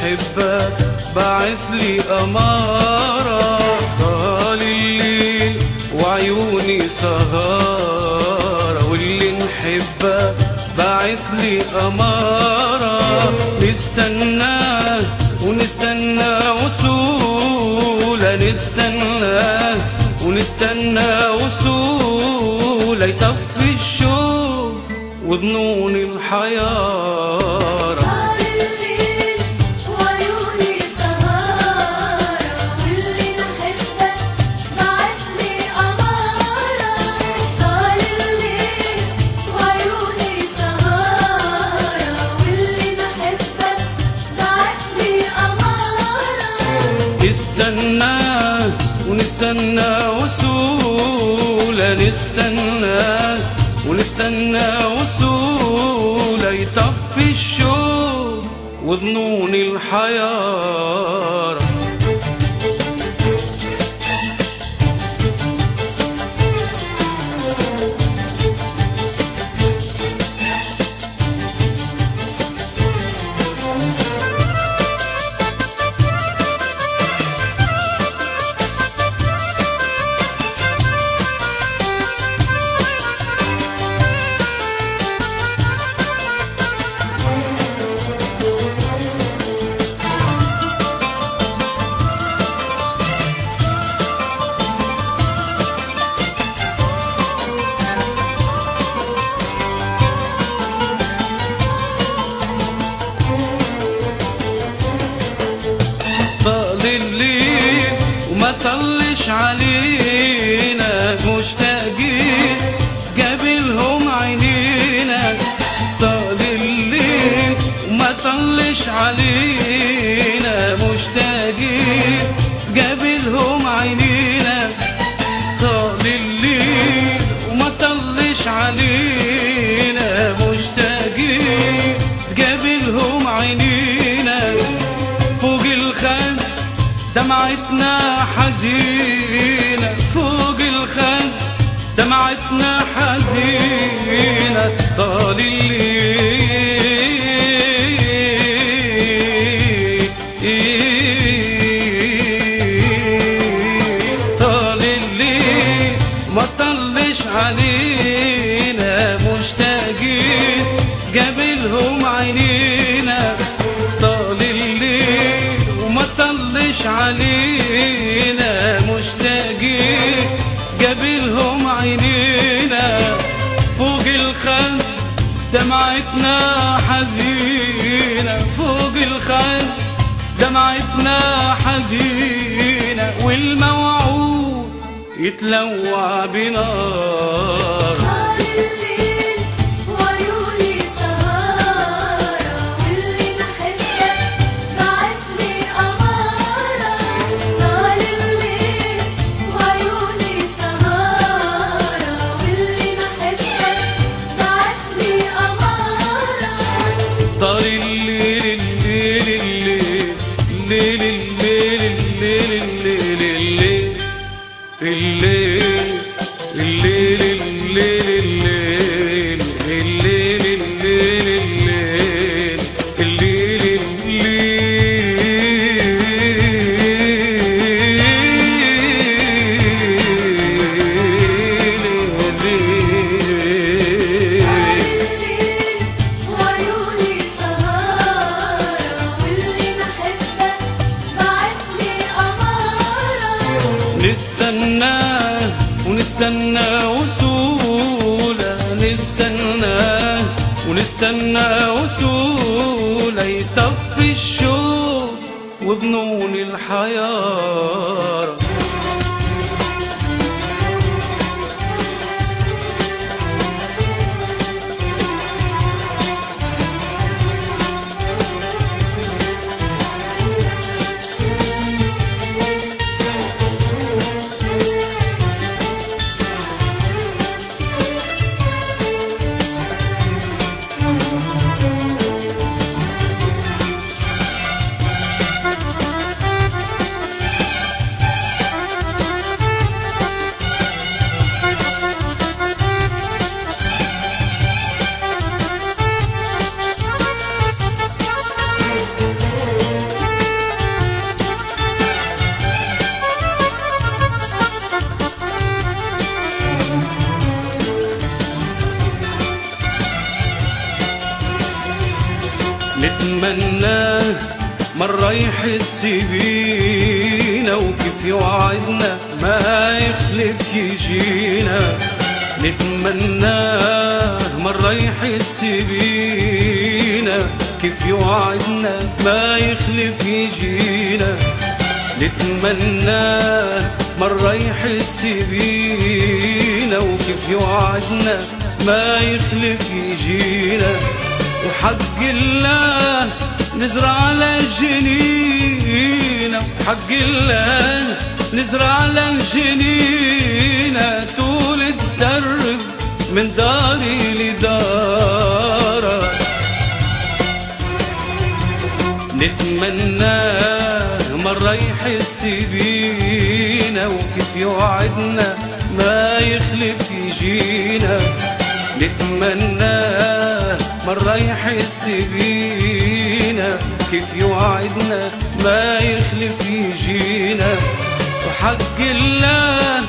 نحبك بعثلي أمارة. طال الليل وعيوني سهارة، واللي نحبك بعثلي أمارة. نستناه ونستنى وصوله، نستناه ونستنى وصوله، يطفي الشوق وظنون الحيارة. طال الليل وعيوني سهارة، واللي نحبك بعثلي أمارة. طال الليل وعيوني سهارة، واللي نحبك بعثلي أمارة. نستناه ونستنى وصوله، نستناه ونستنى وصوله، يطفي الشوق وظنون الحيارة. طال الليل وما طلش علينا، مشتاقين قبلهم عينينا. طال الليل وما طلش علينا، مشتاقين قبلهم عينينا. طال الليل وما طلش علينا، مشتاقين قبلهم عينينا. فوق الخد دمعتنا حزينة، فوق الخد دمعتنا حزينة. طال الليل طال الليل ما طلش علينا، مشتاقين قبلهم عينينا. طال الليل وما طلش علينا، مشتاقين قبلهم عينينا. فوق الخد دمعتنا حزينة، فوق الخد دمعتنا حزينة، والموعود يتلوع بنار. طال الليل وعيوني سهارة، واللي نحبك بعثلي أمارة. طال الليل وعيوني سهارة، واللي نحبك بعثلي أمارة. طال الليل الليل الليل الليل الليل الليل الليل الليل الليل الليل الليل الليل وعيوني سهارة، واللي نحبك بعثلي أمارة. نستناه ونستنى وصوله، نستناه ونستنى وصوله، يطفي الشوق وظنون الحيارة. مرة يحس بينا وكيف يوعدنا ما يخلف يجينا. نتمناه مرة يحس بينا كيف يوعدنا ما يخلف يجينا. نتمناه مرة يحس بينا وكيف يوعدنا ما يخلف يجينا. وحق الله نزرع على جنينا، وحق الله نزرع على جنينا طول الدرب من داري لدارك. نتمناه مرة يحس بينا وكيف يوعدنا ما يخلف يجينا. نتمناه مرة يحس بينا كيف يوعدنا ما يخلف يجينا. وحق الله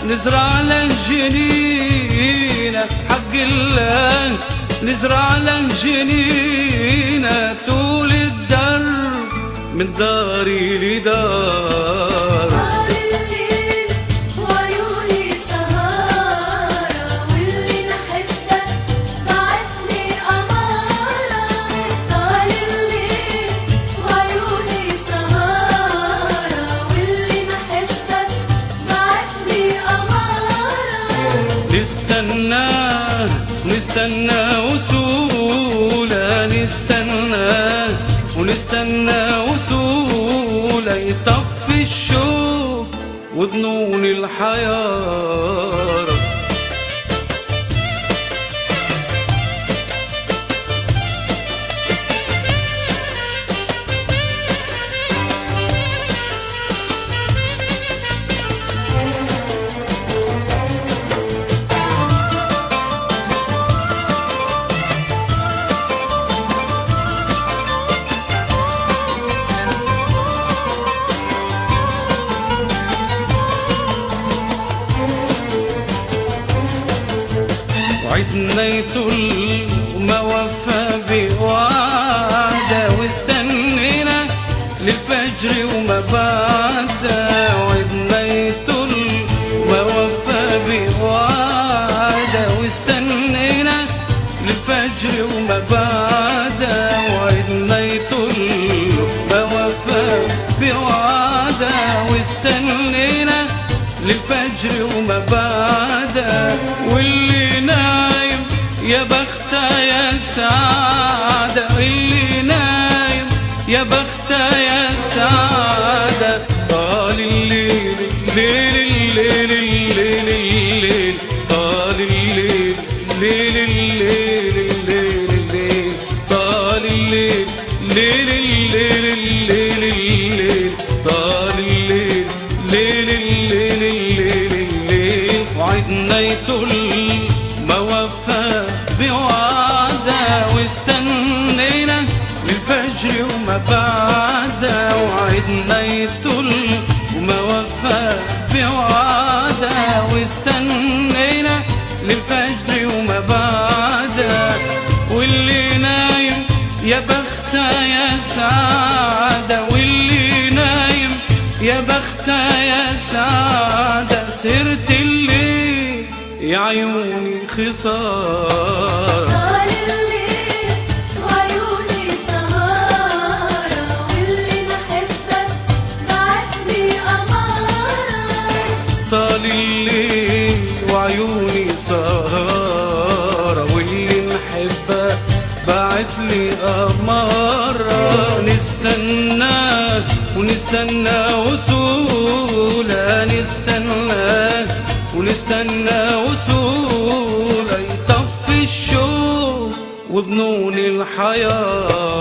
نزرع على جنينا، حق الله نزرع على جنينا طول الدرب من داري لدار. طال الليل وعيوني سهارة، واللي نحبه بعتلي أمارة. طال الليل وعيوني سهارة، واللي نحبه بعتلي أمارة. نستناه نستنى وصوله، نستناه ونستنى وصوله يطفي الشوق وظنون الحيارة. وعدنا يطل وما وفى بوعده، واستنينا للفجر وما بعده. وعدنا يطل وما وفى بوعده، واستنينا للفجر وما بعده. وعدنا يطل وما وفى بوعده، واستنينا للفجر وما بعده. واللي نايم يا بخته يا سعادة، واللي نايم يا بخته يا سعادة. طال الليل الليل الليل الليل الليل، طال الليل الليل الليل الليل الليل، طال الليل الليل الليل الليل الليل، طال الليل الليل الليل الليل الليل. وعدنا يطل ما وفى بوعده، واستنينا للفجر وما بعده. وعدنا يطل وما وفى بوعده، واستنينا للفجر وما بعده. واللي نايم يا بخته يا سعادة، واللي نايم يا بخته يا سعادة. سهرت الليل يا عيوني خسارة. طال الليل وعيوني سهارة، واللي نحبه بعتلي أمارة. طال الليل وعيوني سهارة، واللي نحبه بعتلي أمارة. نستناه ونستنى وصوله، نستناه ونستنى وصوله يطفي الشوق وظنون الحيارة.